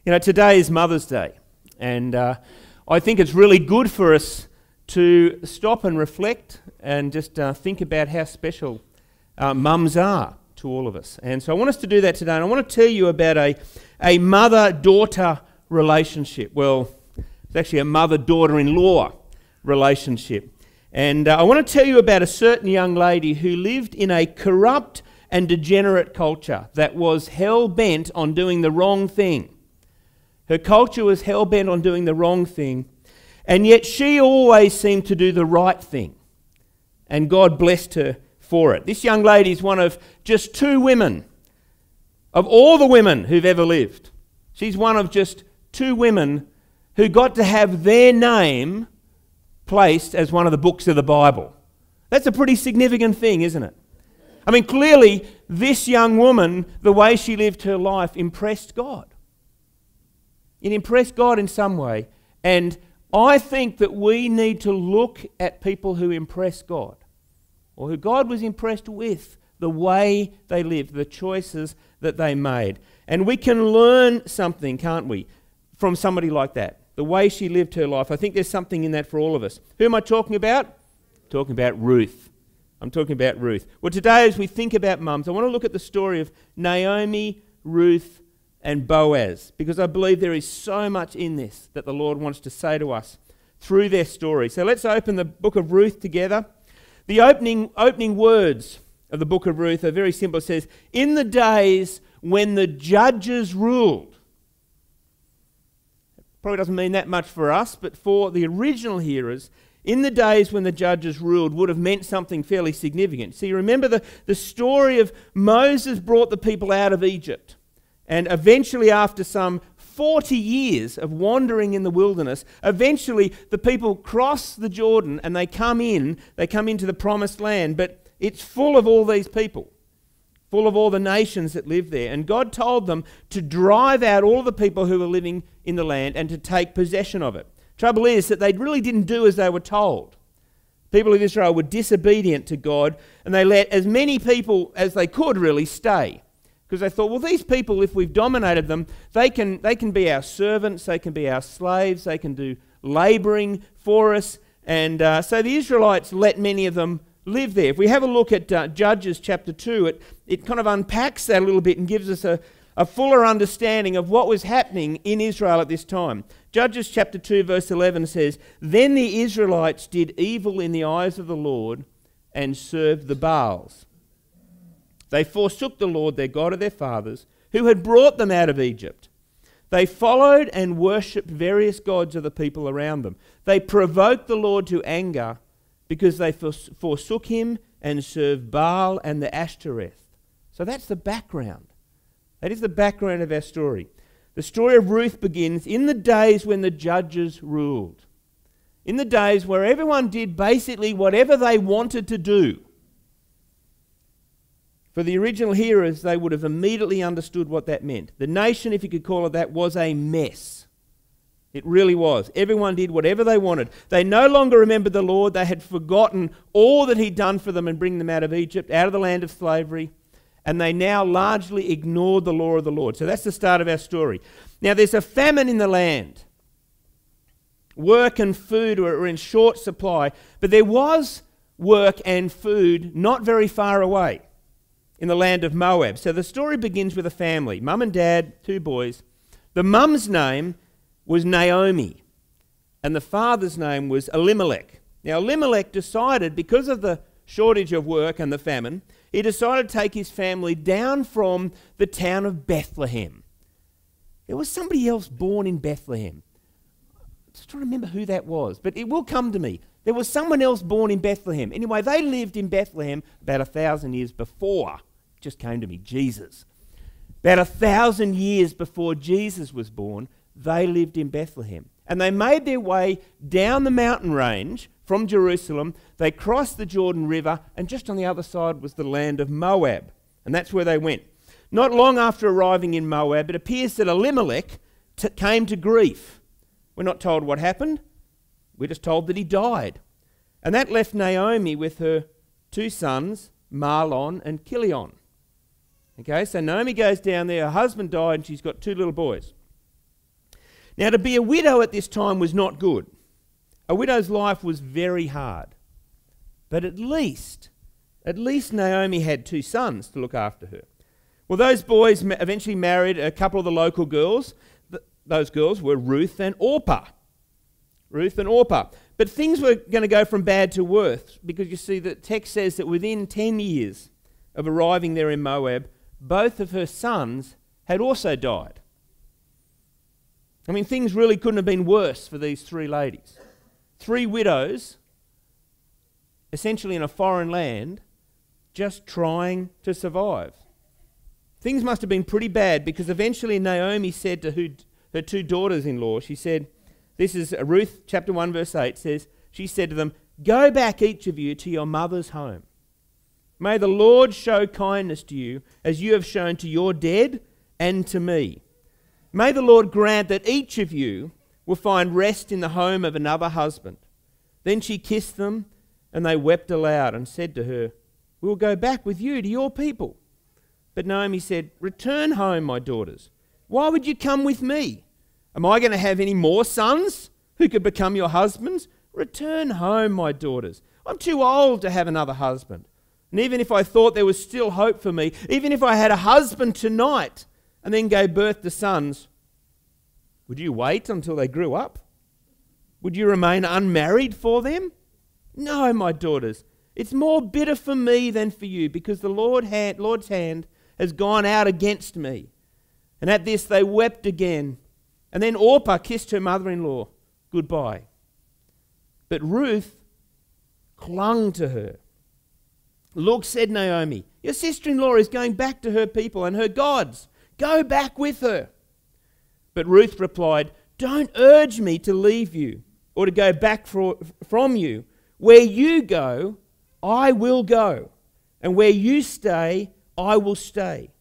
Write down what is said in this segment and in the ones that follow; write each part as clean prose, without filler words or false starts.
You know, today is Mother's Day, and I think it's really good for us to stop and reflect and just think about how special mums are to all of us. And so I want us to do that today, and I want to tell you about a mother-daughter relationship. Well, it's actually a mother-daughter-in-law relationship. And I want to tell you about a certain young lady who lived in a corrupt and degenerate culture that was hell-bent on doing the wrong thing. Her culture was hell-bent on doing the wrong thing, and yet she always seemed to do the right thing. And God blessed her for it. This young lady is one of just two women, of all the women who've ever lived. She's one of just two women who got to have their name placed as one of the books of the Bible. That's a pretty significant thing, isn't it? I mean, clearly, this young woman, the way she lived her life, impressed God. It impressed God in some way. And I think that we need to look at people who impress God, or who God was impressed with, the way they lived, the choices that they made. And we can learn something, can't we, from somebody like that, the way she lived her life. I think there's something in that for all of us. Who am I talking about? I'm talking about Ruth. I'm talking about Ruth. Well, today as we think about mums, I want to look at the story of Naomi, Ruth, and Boaz, because I believe there is so much in this that the Lord wants to say to us through their story. So let's open the book of Ruth together. The opening words of the book of Ruth are very simple. It says, "In the days when the judges ruled." Probably doesn't mean that much for us, but for the original hearers, in the days when the judges ruled would have meant something fairly significant. See, remember the story of Moses brought the people out of Egypt. And eventually, after some 40 years of wandering in the wilderness, eventually the people cross the Jordan and they come into the promised land, but it's full of all these people, full of all the nations that live there. And God told them to drive out all of the people who were living in the land and to take possession of it. Trouble is that they really didn't do as they were told. People of Israel were disobedient to God, and they let as many people as they could really stay. Because they thought, well, these people, if we've dominated them, they can be our servants, they can be our slaves, they can do labouring for us. And so the Israelites let many of them live there. If we have a look at Judges chapter 2, it kind of unpacks that a little bit and gives us a fuller understanding of what was happening in Israel at this time. Judges chapter 2 verse 11 says, "Then the Israelites did evil in the eyes of the Lord and served the Baals. They forsook the Lord, their God of their fathers, who had brought them out of Egypt. They followed and worshipped various gods of the people around them. They provoked the Lord to anger because they forsook him and served Baal and the Ashtoreth." So that's the background. That is the background of our story. The story of Ruth begins in the days when the judges ruled. In the days where everyone did basically whatever they wanted to do. For the original hearers, they would have immediately understood what that meant. The nation, if you could call it that, was a mess. It really was. Everyone did whatever they wanted. They no longer remembered the Lord. They had forgotten all that he'd done for them and bring them out of Egypt, out of the land of slavery. And they now largely ignored the law of the Lord. So that's the start of our story. Now there's a famine in the land. Work and food were in short supply. But there was work and food not very far away, in the land of Moab. So the story begins with a family, mum and dad, two boys. The mum's name was Naomi, and the father's name was Elimelech. Now Elimelech decided, because of the shortage of work and the famine, he decided to take his family down from the town of Bethlehem. There was somebody else born in Bethlehem. I'm just trying to remember who that was, but it will come to me. There was someone else born in Bethlehem. Anyway, they lived in Bethlehem about 1,000 years before. Just came to me, Jesus. About 1,000 years before Jesus was born, they lived in Bethlehem. And they made their way down the mountain range from Jerusalem. They crossed the Jordan River, and just on the other side was the land of Moab. And that's where they went. Not long after arriving in Moab, it appears that Elimelech came to grief. We're not told what happened. We're just told that he died. And that left Naomi with her two sons, Mahlon and Chilion. Okay, so Naomi goes down there, her husband died, and she's got two little boys. Now, to be a widow at this time was not good. A widow's life was very hard. But at least Naomi had 2 sons to look after her. Well, those boys eventually married a couple of the local girls. Those girls were Ruth and Orpah. But things were going to go from bad to worse, because you see the text says that within 10 years of arriving there in Moab, both of her sons had also died. I mean, things really couldn't have been worse for these 3 ladies. 3 widows, essentially in a foreign land, just trying to survive. Things must have been pretty bad, because eventually Naomi said to her 2 daughters-in-law, she said, this is Ruth chapter 1 verse 8, says, she said to them, "Go back each of you to your mother's home. May the Lord show kindness to you as you have shown to your dead and to me. May the Lord grant that each of you will find rest in the home of another husband." Then she kissed them, and they wept aloud and said to her, "We will go back with you to your people." But Naomi said, "Return home, my daughters. Why would you come with me? Am I going to have any more sons who could become your husbands? Return home, my daughters. I'm too old to have another husband. And even if I thought there was still hope for me, even if I had a husband tonight and then gave birth to sons, would you wait until they grew up? Would you remain unmarried for them? No, my daughters. It's more bitter for me than for you, because the Lord's hand has gone out against me." And at this they wept again. And then Orpah kissed her mother-in-law goodbye. But Ruth clung to her. "Look," said Naomi, "your sister-in-law is going back to her people and her gods. Go back with her." But Ruth replied, "Don't urge me to leave you or to go back from you. Where you go, I will go, and where you stay, I will stay.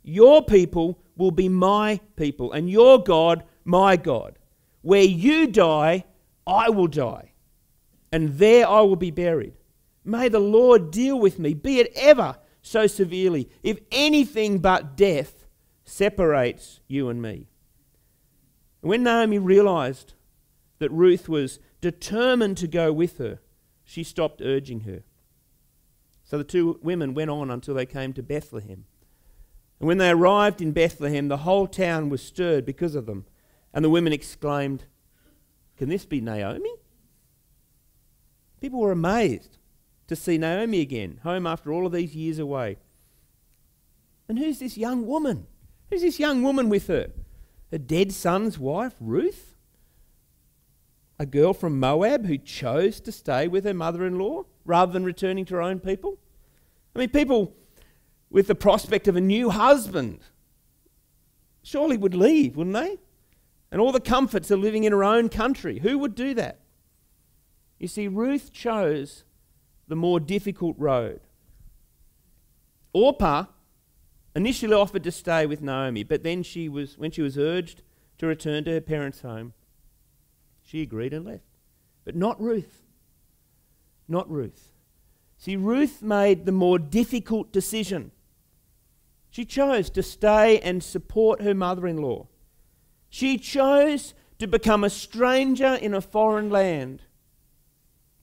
Your people will be my people, and your God, my God. Where you die, I will die, and there I will be buried. May the Lord deal with me, be it ever so severely, if anything but death separates you and me." And when Naomi realized that Ruth was determined to go with her, she stopped urging her. So the 2 women went on until they came to Bethlehem. And when they arrived in Bethlehem, the whole town was stirred because of them. And the women exclaimed, "Can this be Naomi?" People were amazed to see Naomi again, home after all of these years away. And who's this young woman? Who's this young woman with her? Her dead son's wife, Ruth? A girl from Moab who chose to stay with her mother-in-law rather than returning to her own people? I mean, people with the prospect of a new husband surely would leave, wouldn't they? And all the comforts of living in her own country. Who would do that? You see, Ruth chose the more difficult road. Orpah initially offered to stay with Naomi, but then when she was urged to return to her parents' home, she agreed and left. But not Ruth. Not Ruth. See, Ruth made the more difficult decision. She chose to stay and support her mother-in-law. She chose to become a stranger in a foreign land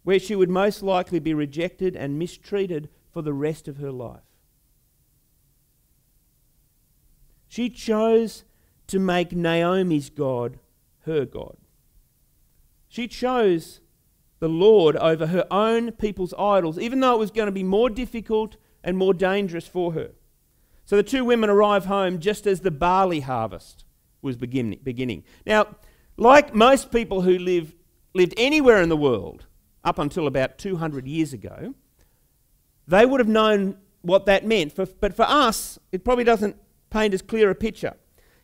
where she would most likely be rejected and mistreated for the rest of her life. She chose to make Naomi's God her God. She chose the Lord over her own people's idols, even though it was going to be more difficult and more dangerous for her. So the 2 women arrive home just as the barley harvest was beginning. Now, like most people who lived anywhere in the world up until about 200 years ago, they would have known what that meant. But for us, it probably doesn't paint as clear a picture.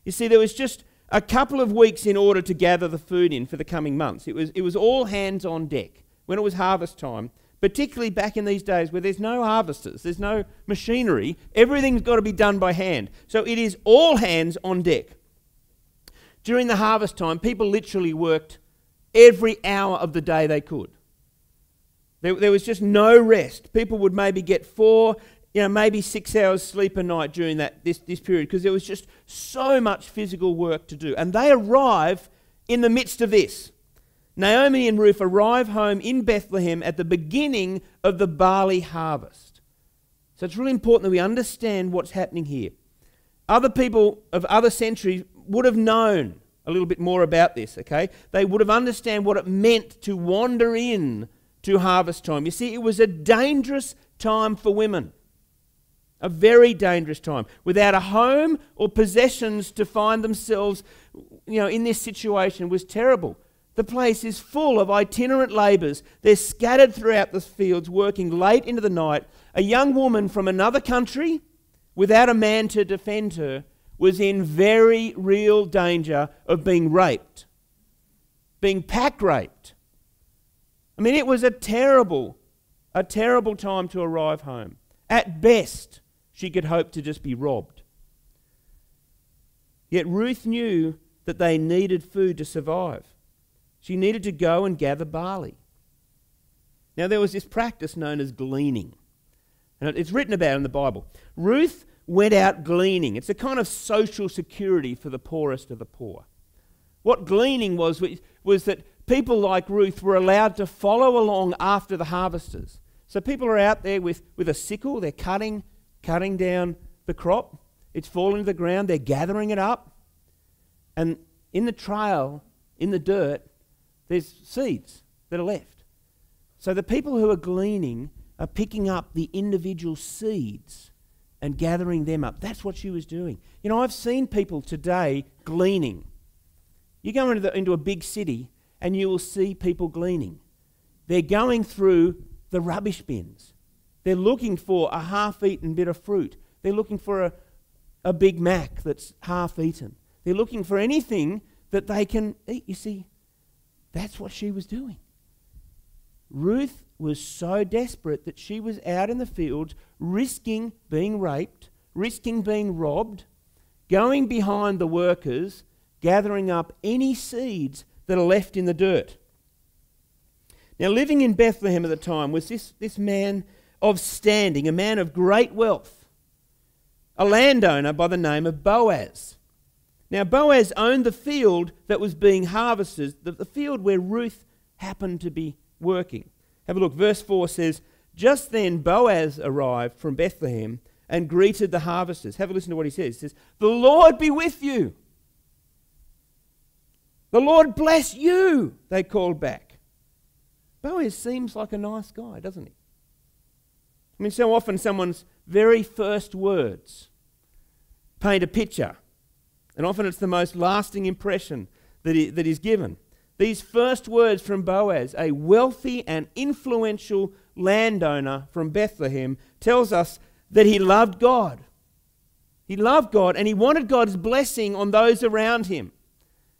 You see, there was just a couple of weeks in order to gather the food in for the coming months. It was all hands on deck when it was harvest time, particularly back in these days where there's no harvesters, there's no machinery, everything's got to be done by hand. So it is all hands on deck. During the harvest time, people literally worked every hour of the day they could. There was just no rest. People would maybe get 4, maybe 6 hours sleep a night during this period, because there was just so much physical work to do. And they arrive in the midst of this, Naomi and Ruth arrive home in Bethlehem at the beginning of the barley harvest. So it's really important that we understand what's happening here. Other people of other centuries would have known a little bit more about this, okay? They would have understood what it meant to wander in to harvest time. You see, it was a dangerous time for women. A very dangerous time. Without a home or possessions to find themselves, in this situation was terrible. The place is full of itinerant labourers. They're scattered throughout the fields, working late into the night. A young woman from another country, without a man to defend her, was in very real danger of being raped, being pack raped. I mean, it was a terrible time to arrive home. At best, she could hope to just be robbed. Yet Ruth knew that they needed food to survive. She needed to go and gather barley. Now, there was this practice known as gleaning. And it's written about in the Bible. Ruth went out gleaning. It's a kind of social security for the poorest of the poor. What gleaning was that people like Ruth were allowed to follow along after the harvesters. So people are out there with a sickle. They're cutting down the crop. It's falling to the ground. They're gathering it up. And in the trail, in the dirt, there's seeds that are left. So the people who are gleaning are picking up the individual seeds and gathering them up. That's what she was doing. I've seen people today gleaning. You go into a big city and you will see people gleaning. They're going through the rubbish bins. They're looking for a half-eaten bit of fruit. They're looking for a Big Mac that's half-eaten. They're looking for anything that they can eat. You see, that's what she was doing. Ruth was so desperate that she was out in the fields risking being raped, risking being robbed, going behind the workers, gathering up any seeds that are left in the dirt. Now, living in Bethlehem at the time was this man of standing, a man of great wealth, a landowner by the name of Boaz. Now, Boaz owned the field that was being harvested, the field where Ruth happened to be working. Have a look. Verse 4 says, "Just then Boaz arrived from Bethlehem and greeted the harvesters." Have a listen to what he says. He says, "The Lord be with you." "The Lord bless you," they called back. Boaz seems like a nice guy, doesn't he? I mean, so often someone's very first words paint a picture. And often it's the most lasting impression that is given. These first words from Boaz, a wealthy and influential landowner from Bethlehem, tells us that he loved God. He loved God and he wanted God's blessing on those around him,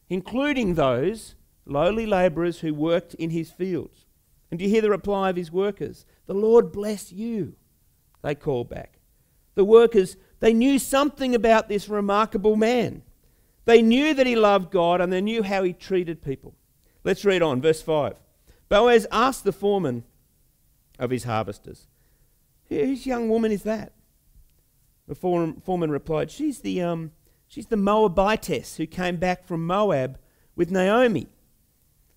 including those lowly labourers who worked in his fields. And do you hear the reply of his workers? "The Lord bless you," they called back. The workers, they knew something about this remarkable man. They knew that he loved God and they knew how he treated people. Let's read on, verse 5. Boaz asked the foreman of his harvesters, "Whose young woman is that?" The foreman replied, she's the Moabitess who came back from Moab with Naomi.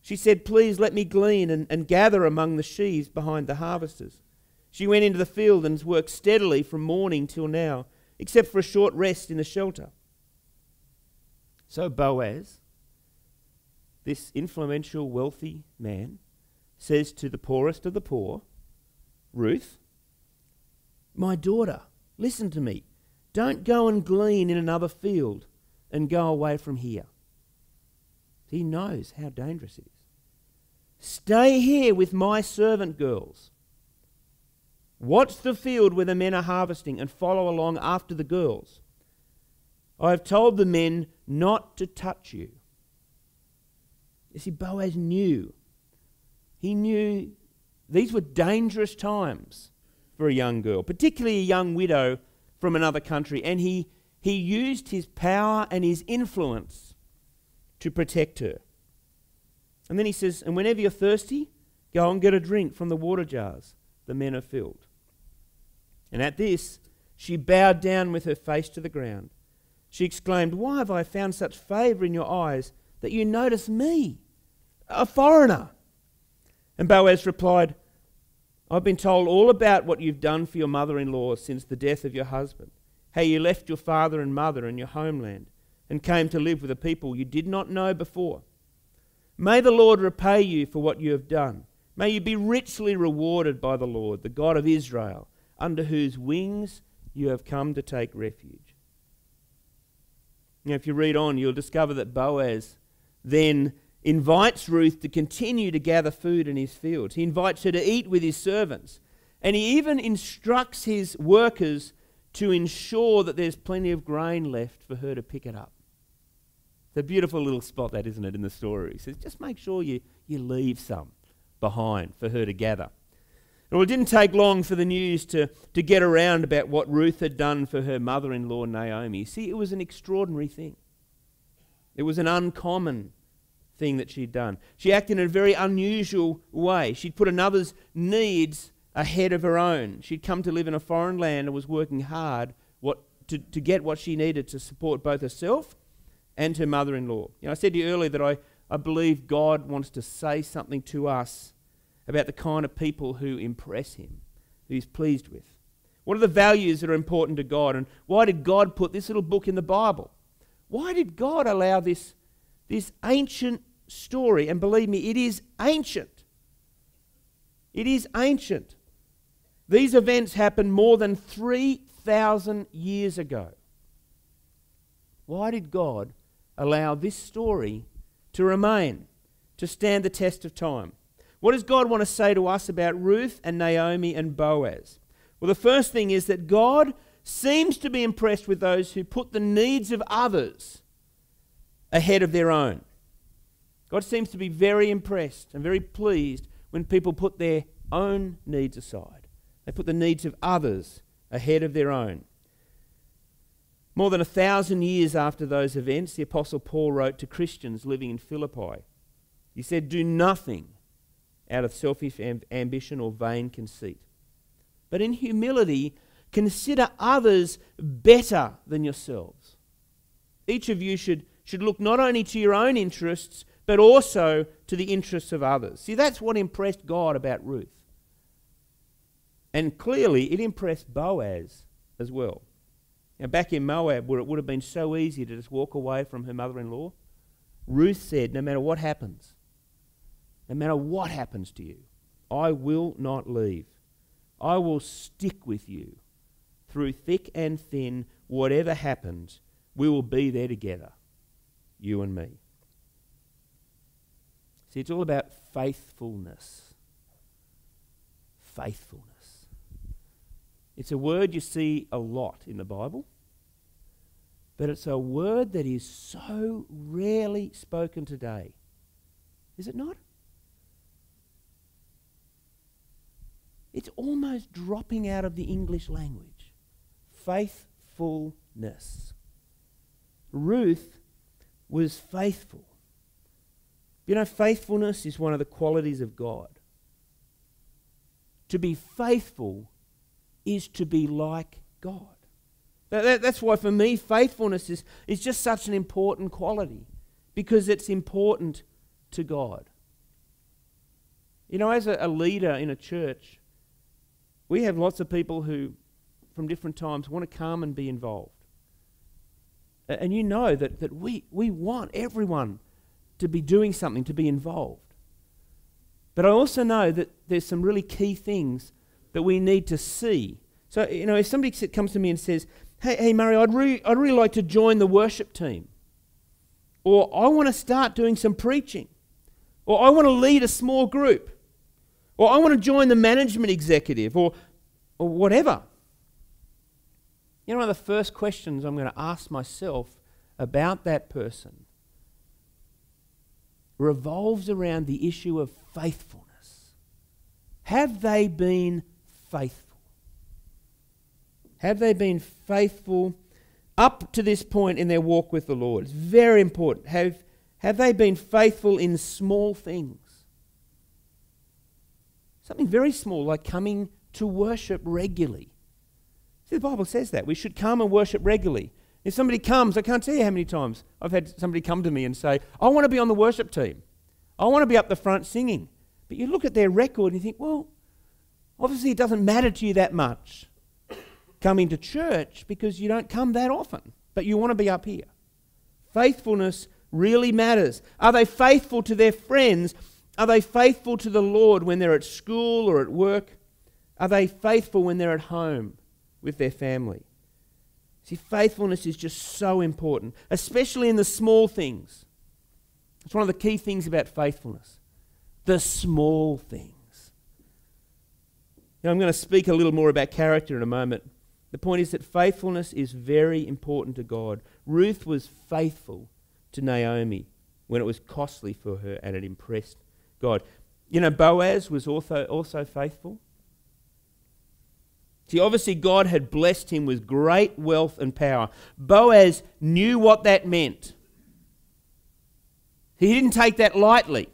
She said, "Please let me glean and gather among the sheaves behind the harvesters." She went into the field and has worked steadily from morning till now, except for a short rest in the shelter. So Boaz, this influential, wealthy man, says to the poorest of the poor, "Ruth, my daughter, listen to me. Don't go and glean in another field and go away from here." He knows how dangerous it is. "Stay here with my servant girls. Watch the field where the men are harvesting and follow along after the girls. I have told the men not to touch you." You see, Boaz knew. He knew these were dangerous times for a young girl, particularly a young widow from another country, and he used his power and his influence to protect her. And then he says, "And whenever you're thirsty, go and get a drink from the water jars the men have filled." And at this, she bowed down with her face to the ground. She exclaimed, "Why have I found such favour in your eyes that you notice me, a foreigner?" And Boaz replied, "I've been told all about what you've done for your mother-in-law since the death of your husband, how you left your father and mother and your homeland and came to live with a people you did not know before. May the Lord repay you for what you have done. May you be richly rewarded by the Lord, the God of Israel, under whose wings you have come to take refuge." Now, if you read on, you'll discover that Boaz then invites Ruth to continue to gather food in his fields. He invites her to eat with his servants. And he even instructs his workers to ensure that there's plenty of grain left for her to pick it up. It's a beautiful little spot, that, isn't it, in the story? He says, just make sure you leave some behind for her to gather. Well, it didn't take long for the news to get around about what Ruth had done for her mother-in-law, Naomi. See, it was an extraordinary thing. It was an uncommon thing that she'd done. She acted in a very unusual way. She'd put another's needs ahead of her own. She'd come to live in a foreign land and was working hard to get what she needed to support both herself and her mother-in-law. I said to you earlier that I believe God wants to say something to us about the kind of people who impress him, who he's pleased with. What are the values that are important to God, and why did God put this little book in the Bible? Why did God allow this ancient story? And believe me, it is ancient. It is ancient. These events happened more than 3,000 years ago. Why did God allow this story to remain, to stand the test of time? What does God want to say to us about Ruth and Naomi and Boaz? Well, the first thing is that God seems to be impressed with those who put the needs of others ahead of their own. God seems to be very impressed and very pleased when people put their own needs aside. They put the needs of others ahead of their own. More than 1,000 years after those events, the Apostle Paul wrote to Christians living in Philippi. He said, "Do nothing out of selfish ambition or vain conceit, but in humility consider others better than yourselves. Each of you should look not only to your own interests, but also to the interests of others." See, that's what impressed God about Ruth. And clearly it impressed Boaz as well. Now, back in Moab, where it would have been so easy to just walk away from her mother-in-law, Ruth said, no matter what happens to you, I will not leave. I will stick with you through thick and thin. Whatever happens, we will be there together, you and me. See, it's all about faithfulness. Faithfulness. It's a word you see a lot in the Bible, but it's a word that is so rarely spoken today. Is it not? It's almost dropping out of the English language. Faithfulness. Ruth was faithful. Faithfulness is one of the qualities of God. To be faithful is to be like God. That's why for me faithfulness is just such an important quality, because it's important to God. As a leader in a church, we have lots of people who from different times want to come and be involved. And that we want everyone to be doing something, to be involved. But I also know that there's some really key things that we need to see. So, if somebody comes to me and says, hey Murray, I'd really like to join the worship team. Or I want to start doing some preaching. Or I want to lead a small group. Or I want to join the management executive, or whatever. One of the first questions I'm going to ask myself about that person revolves around the issue of faithfulness. Have they been faithful? Have they been faithful up to this point in their walk with the Lord? It's very important. Have they been faithful in small things? Something very small, like coming to worship regularly. See, the Bible says that. We should come and worship regularly. If somebody comes, I can't tell you how many times I've had somebody come to me and say, I want to be on the worship team. I want to be up the front singing. But you look at their record and you think, well, obviously it doesn't matter to you that much coming to church because you don't come that often, but you want to be up here. Faithfulness really matters. Are they faithful to their friends? Are they faithful to the Lord when they're at school or at work? Are they faithful when they're at home with their family? See, faithfulness is just so important, especially in the small things. It's one of the key things about faithfulness. The small things. Now, I'm going to speak a little more about character in a moment. The point is that faithfulness is very important to God. Ruth was faithful to Naomi when it was costly for her and it impressed God. You know, Boaz was also faithful. See, obviously God had blessed him with great wealth and power. Boaz knew what that meant. He didn't take that lightly.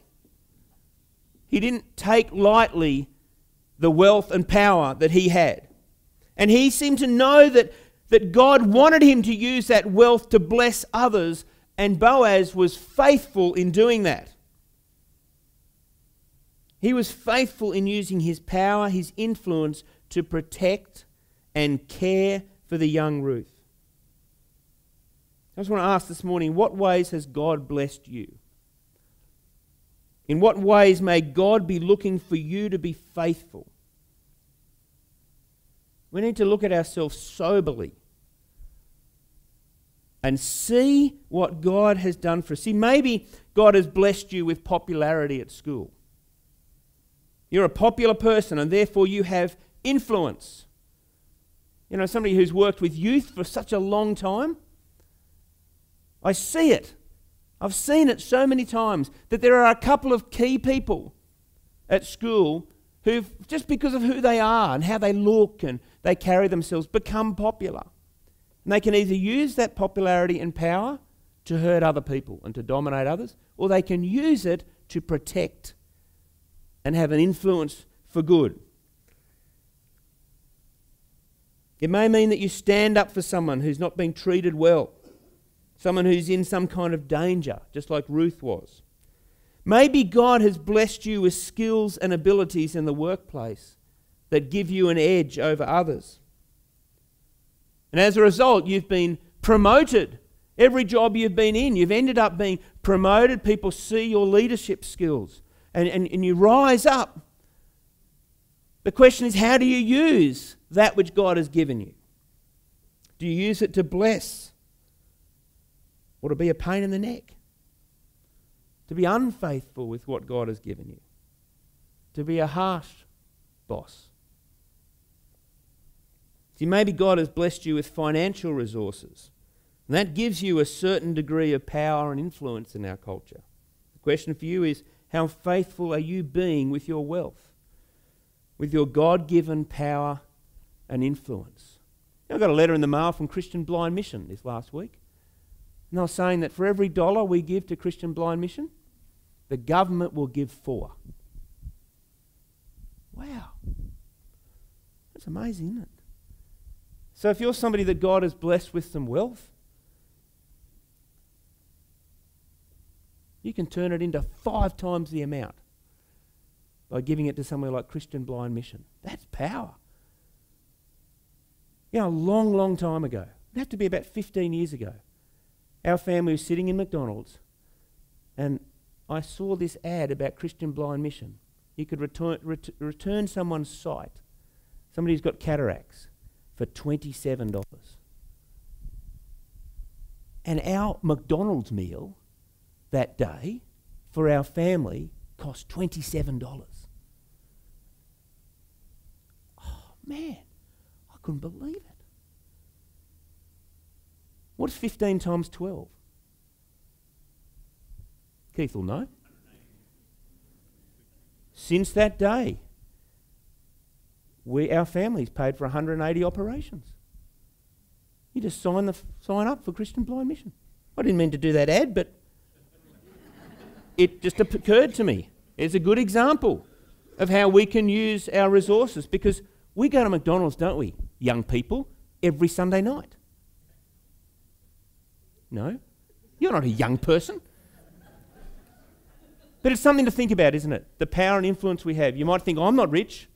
He didn't take lightly the wealth and power that he had. And he seemed to know that God wanted him to use that wealth to bless others, and Boaz was faithful in doing that. He was faithful in using his power, his influence, to protect and care for the young Ruth. I just want to ask this morning, what ways has God blessed you? In what ways may God be looking for you to be faithful? We need to look at ourselves soberly and see what God has done for us. See, maybe God has blessed you with popularity at school. You're a popular person and therefore you have influence. You know, somebody who's worked with youth for such a long time, I see it. I've seen it so many times that there are a couple of key people at school who've, just because of who they are and how they look and they carry themselves, become popular. And they can either use that popularity and power to hurt other people and to dominate others, or they can use it to protect and have an influence for good. It may mean that you stand up for someone who's not being treated well, someone who's in some kind of danger, just like Ruth was. Maybe God has blessed you with skills and abilities in the workplace that give you an edge over others. And as a result, you've been promoted. Every job you've been in, you've ended up being promoted. People see your leadership skills and you rise up. The question is, how do you use that which God has given you? Do you use it to bless or to be a pain in the neck? To be unfaithful with what God has given you? To be a harsh boss? See, maybe God has blessed you with financial resources, and that gives you a certain degree of power and influence in our culture. The question for you is, how faithful are you being with your wealth, with your God-given power and influence? I got a letter in the mail from Christian Blind Mission this last week, and they were saying that for every $1 we give to Christian Blind Mission, the government will give $4. Wow. That's amazing, isn't it? So if you're somebody that God has blessed with some wealth, you can turn it into 5 times the amount by giving it to somewhere like Christian Blind Mission. That's power. You know, a long, long time ago, it'd have to be about 15 years ago, our family was sitting in McDonald's and I saw this ad about Christian Blind Mission. You could return someone's sight, somebody who's got cataracts, for $27. And our McDonald's meal that day for our family cost $27. Oh man, I couldn't believe it. What's 15 times 12? Keith will know. Since that day, our family's paid for 180 operations. You just sign up for Christian Blind Mission. I didn't mean to do that ad, but it just occurred to me. It's a good example of how we can use our resources, because we go to McDonald's, don't we, young people, every Sunday night. No, you're not a young person. But it's something to think about, isn't it? The power and influence we have. You might think, I'm not rich,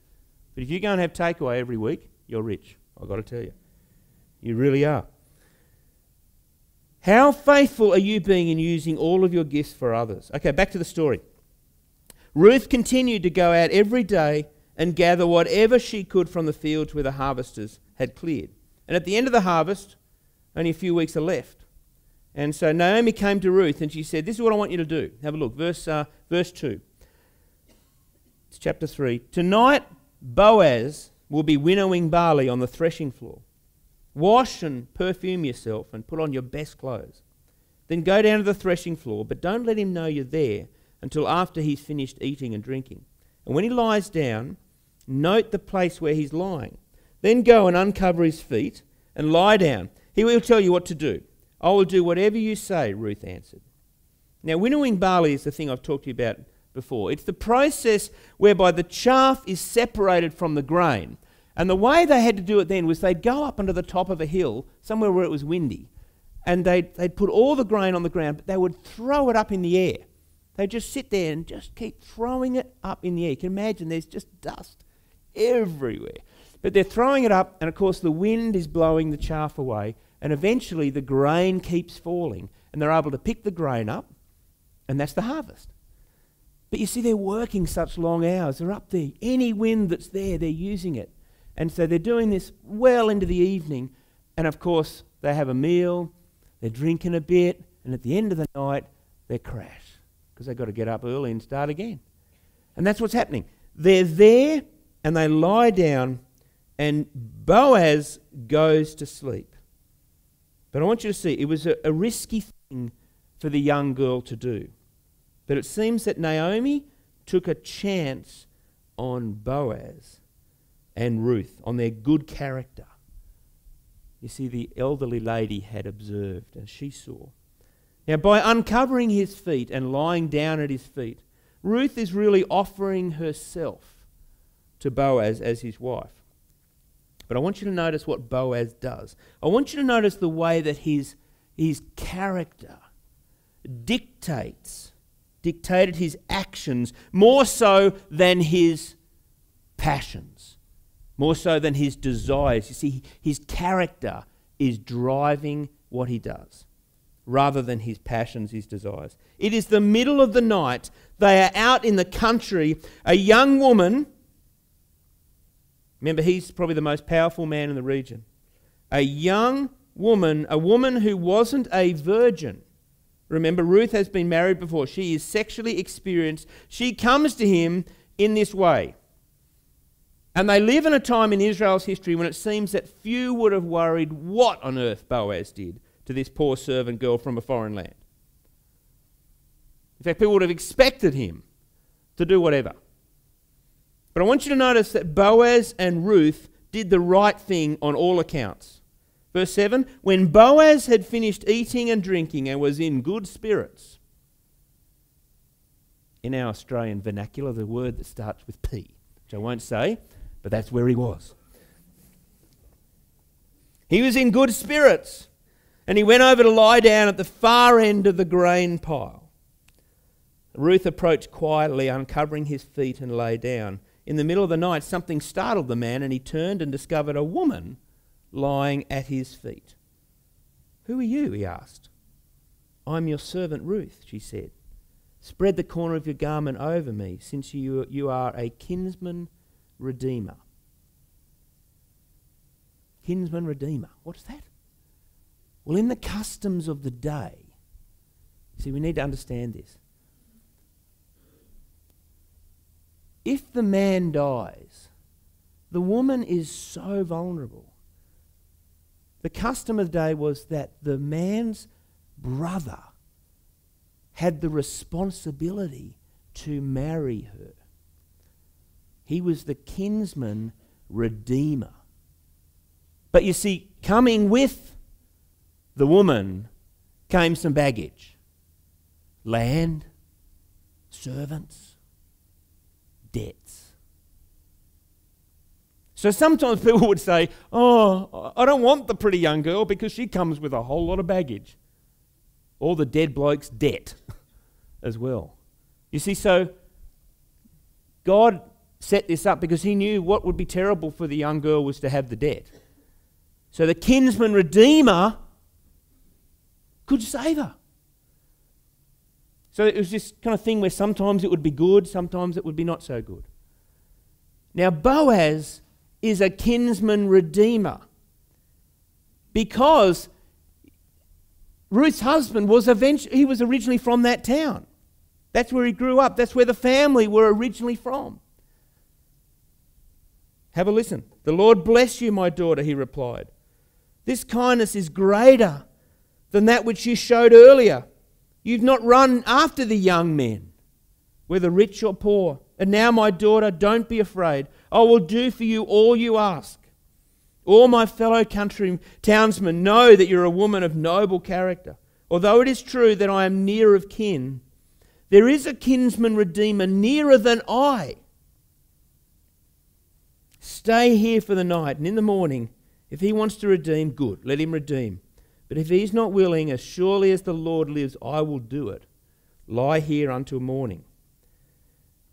but if you go and have takeaway every week, you're rich. I've got to tell you. You really are. How faithful are you being in using all of your gifts for others? Okay, back to the story. Ruth continued to go out every day and gather whatever she could from the fields where the harvesters had cleared. And at the end of the harvest, only a few weeks are left. And so Naomi came to Ruth and she said, this is what I want you to do. Have a look, verse 2. It's chapter 3. Tonight, Boaz will be winnowing barley on the threshing floor. Wash and perfume yourself and put on your best clothes. Then go down to the threshing floor, but don't let him know you're there until after he's finished eating and drinking. And when he lies down, note the place where he's lying. Then go and uncover his feet and lie down. He will tell you what to do. I will do whatever you say, Ruth answered. Now, winnowing barley is the thing I've talked to you about before. It's the process whereby the chaff is separated from the grain. And the way they had to do it then was they'd go up onto the top of a hill, somewhere where it was windy, and they'd put all the grain on the ground, but they would throw it up in the air. They'd just sit there and just keep throwing it up in the air. You can imagine there's just dust everywhere. But they're throwing it up, and of course the wind is blowing the chaff away, and eventually the grain keeps falling, and they're able to pick the grain up, and that's the harvest. But you see, they're working such long hours. They're up there. Any wind that's there, they're using it. And so they're doing this well into the evening, and of course they have a meal, they're drinking a bit, and at the end of the night they crash because they've got to get up early and start again. And that's what's happening. They're there and they lie down, and Boaz goes to sleep. But I want you to see, it was a risky thing for the young girl to do. But it seems that Naomi took a chance on Boaz and Ruth, on their good character. You see, the elderly lady had observed and she saw. Now, by uncovering his feet and lying down at his feet, Ruth is really offering herself to Boaz as his wife. But I want you to notice what Boaz does. I want you to notice the way that his character dictated his actions more so than his passions, more so than his desires. You see, his character is driving what he does rather than his passions, his desires. It is the middle of the night. They are out in the country. A young woman, remember, he's probably the most powerful man in the region. A young woman, a woman who wasn't a virgin. Remember, Ruth has been married before. She is sexually experienced. She comes to him in this way. And they live in a time in Israel's history when it seems that few would have worried what on earth Boaz did to this poor servant girl from a foreign land. In fact, people would have expected him to do whatever. But I want you to notice that Boaz and Ruth did the right thing on all accounts. Verse 7, when Boaz had finished eating and drinking and was in good spirits. In our Australian vernacular, the word that starts with P, which I won't say, but that's where he was. He was in good spirits, and he went over to lie down at the far end of the grain pile. Ruth approached quietly, uncovering his feet, and lay down. In the middle of the night, something startled the man, and he turned and discovered a woman lying at his feet. "Who are you?" he asked. "I'm your servant Ruth," she said. "Spread the corner of your garment over me, since you are a kinsman redeemer." Kinsman redeemer. What's that? Well, in the customs of the day, see, we need to understand this. If the man dies, the woman is so vulnerable. The custom of the day was that the man's brother had the responsibility to marry her. He was the kinsman redeemer. But you see, coming with the woman came some baggage. Land, servants, debts. So sometimes people would say, "Oh, I don't want the pretty young girl because she comes with a whole lot of baggage." all the dead bloke's debt as well. You see, so God set this up because he knew what would be terrible for the young girl was to have the debt. So the kinsman redeemer could save her. So it was this kind of thing where sometimes it would be good, sometimes it would be not so good. Now Boaz is a kinsman redeemer because Ruth's husband was originally from that town. That's where he grew up. That's where the family were originally from. Have a listen. "The Lord bless you, my daughter," he replied. "This kindness is greater than that which you showed earlier. You've not run after the young men, whether rich or poor. And now, my daughter, don't be afraid. I will do for you all you ask. All my fellow townsmen know that you're a woman of noble character. Although it is true that I am near of kin, there is a kinsman redeemer nearer than I. Stay here for the night, and in the morning, if he wants to redeem, good, let him redeem. But if he's not willing, as surely as the Lord lives, I will do it. Lie here until morning."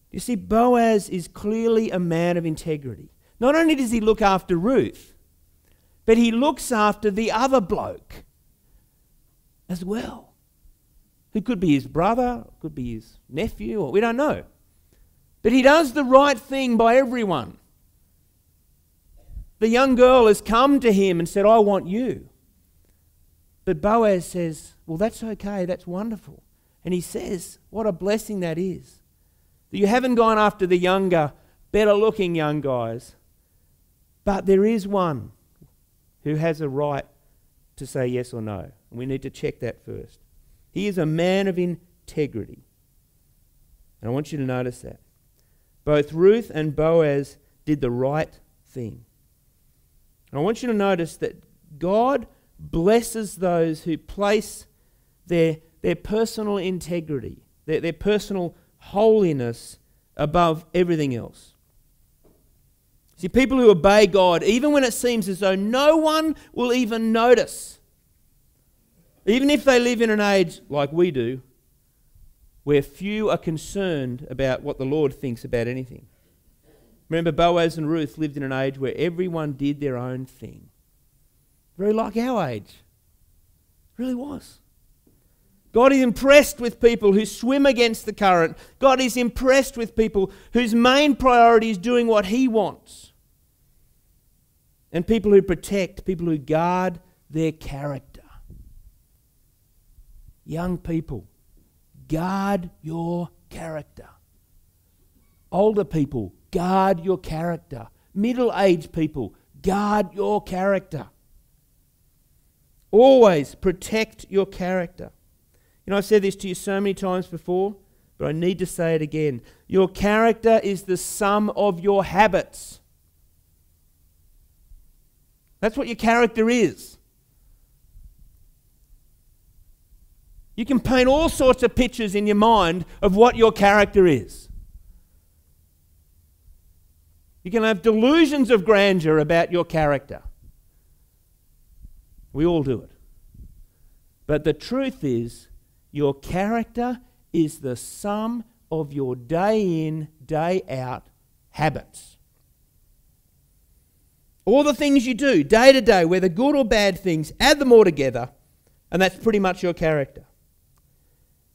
You see, Boaz is clearly a man of integrity. Not only does he look after Ruth, but he looks after the other bloke as well, who could be his brother, could be his nephew, or we don't know. But he does the right thing by everyone. The young girl has come to him and said, "I want you." But Boaz says, "Well, that's okay, that's wonderful." And he says, what a blessing that is. That you haven't gone after the younger, better looking young guys, but there is one who has a right to say yes or no. And we need to check that first. He is a man of integrity. And I want you to notice that. Both Ruth and Boaz did the right thing. And I want you to notice that God blesses those who place their personal integrity, their personal holiness above everything else. See, people who obey God, even when it seems as though no one will even notice, even if they live in an age like we do, where few are concerned about what the Lord thinks about anything. Remember, Boaz and Ruth lived in an age where everyone did their own thing. Very like our age. It really was. God is impressed with people who swim against the current. God is impressed with people whose main priority is doing what He wants. And people who protect, people who guard their character. Young people, guard your character. Older people, guard your character. Middle-aged people, guard your character. Always protect your character. You know, I've said this to you so many times before, but I need to say it again. Your character is the sum of your habits. That's what your character is. You can paint all sorts of pictures in your mind of what your character is. You can have delusions of grandeur about your character. We all do it. But the truth is, your character is the sum of your day in, day out habits. All the things you do day to day, whether good or bad things, add them all together, and that's pretty much your character.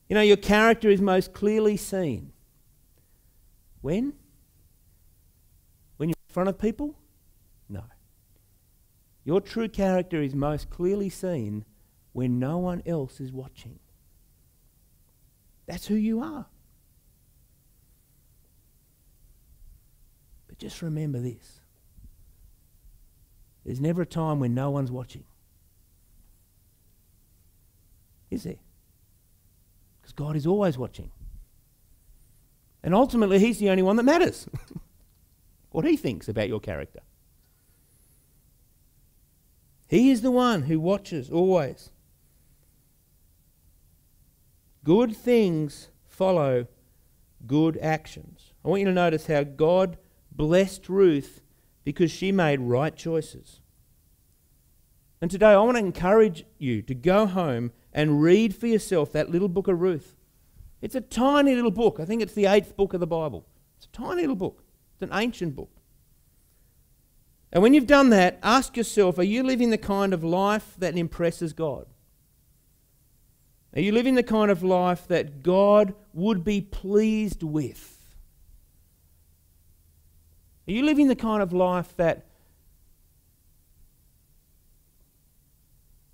You know, your character is most clearly seen. When? When you're in front of people? No. Your true character is most clearly seen when no one else is watching. That's who you are. But just remember this. There's never a time when no one's watching. Is there? Because God is always watching. And ultimately, He's the only one that matters. What He thinks about your character. He is the one who watches always. Good things follow good actions. I want you to notice how God blessed Ruth because she made right choices. And today I want to encourage you to go home and read for yourself that little book of Ruth. It's a tiny little book. I think it's the 8th book of the Bible. It's a tiny little book. It's an ancient book. And when you've done that, ask yourself, are you living the kind of life that impresses God? Are you living the kind of life that God would be pleased with? Are you living the kind of life that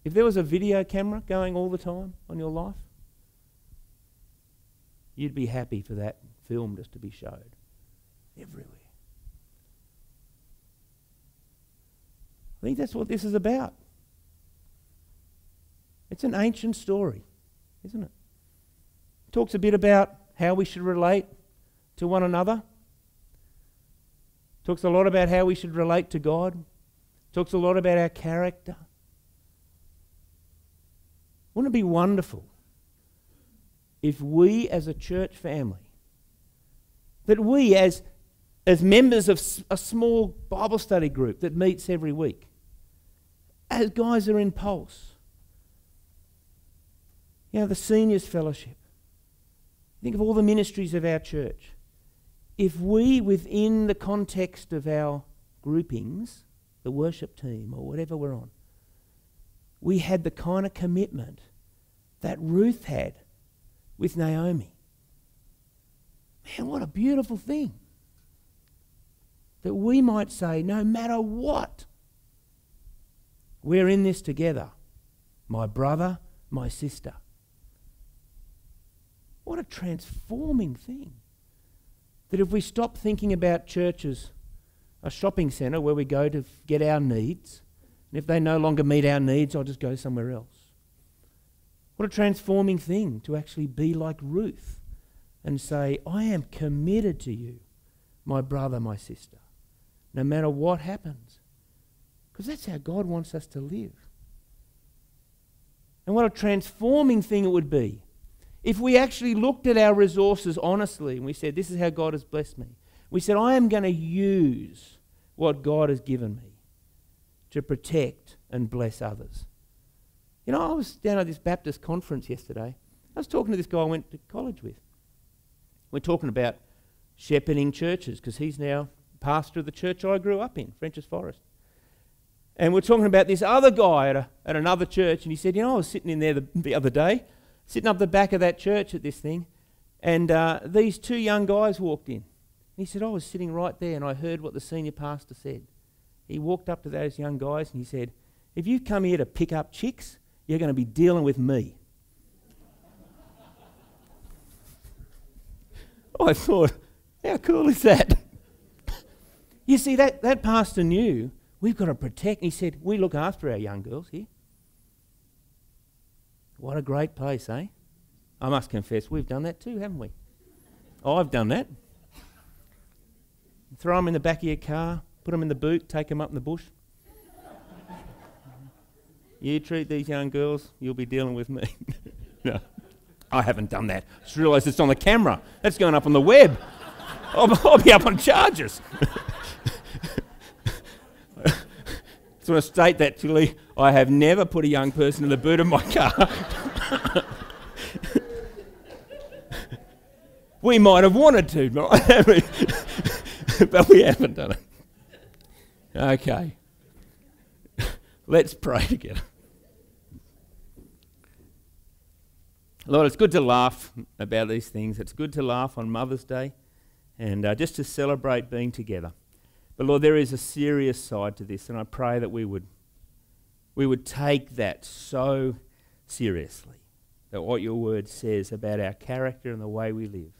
if there was a video camera going all the time on your life, you'd be happy for that film just to be showed everywhere? I think that's what this is about. It's an ancient story, isn't it? It talks a bit about how we should relate to one another. It talks a lot about how we should relate to God. It talks a lot about our character. Wouldn't it be wonderful if we as a church family, that we as members of a small Bible study group that meets every week, as guys are in Pulse, the seniors fellowship, think of all the ministries of our church. If we, within the context of our groupings, the worship team or whatever we're on, we had the kind of commitment that Ruth had with Naomi. Man, what a beautiful thing. That we might say, no matter what, we're in this together. My brother, my sister. What a transforming thing. That if we stop thinking about church as a shopping centre where we go to get our needs, and if they no longer meet our needs, I'll just go somewhere else. What a transforming thing to actually be like Ruth and say, I am committed to you, my brother, my sister, no matter what happens. Because that's how God wants us to live. And what a transforming thing it would be if we actually looked at our resources honestly and we said, this is how God has blessed me. We said, I am going to use what God has given me to protect and bless others. I was down at this Baptist conference yesterday. I was talking to this guy I went to college with. We're talking about shepherding churches because he's now pastor of the church I grew up in, French's Forest. And we're talking about this other guy at another church, and he said, I was sitting in there the other day, sitting up the back of that church at this thing, and these 2 young guys walked in. And he said, I was sitting right there and I heard what the senior pastor said. He walked up to those young guys and he said, if you come here to pick up chicks, you're going to be dealing with me. I thought, how cool is that? You see, that pastor knew we've got to protect. He said, we look after our young girls here. What a great place, eh? I must confess, we've done that too, haven't we? I've done that. Throw them in the back of your car, put them in the boot, take them up in the bush. You treat these young girls, you'll be dealing with me. No, I haven't done that. I just realised it's on the camera. That's going up on the web. I'll be up on charges. I just want to state that clearly. I have never put a young person in the boot of my car. We might have wanted to, but we haven't done it. Okay. Let's pray together. Lord, it's good to laugh about these things. It's good to laugh on Mother's Day and just to celebrate being together. But Lord, there is a serious side to this, and I pray that we would take that so seriously, that what your word says about our character and the way we live.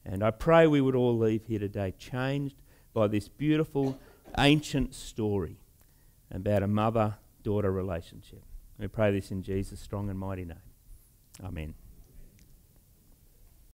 And I pray we would all leave here today changed by this beautiful ancient story about a mother-daughter relationship. We pray this in Jesus' strong and mighty name. Amen.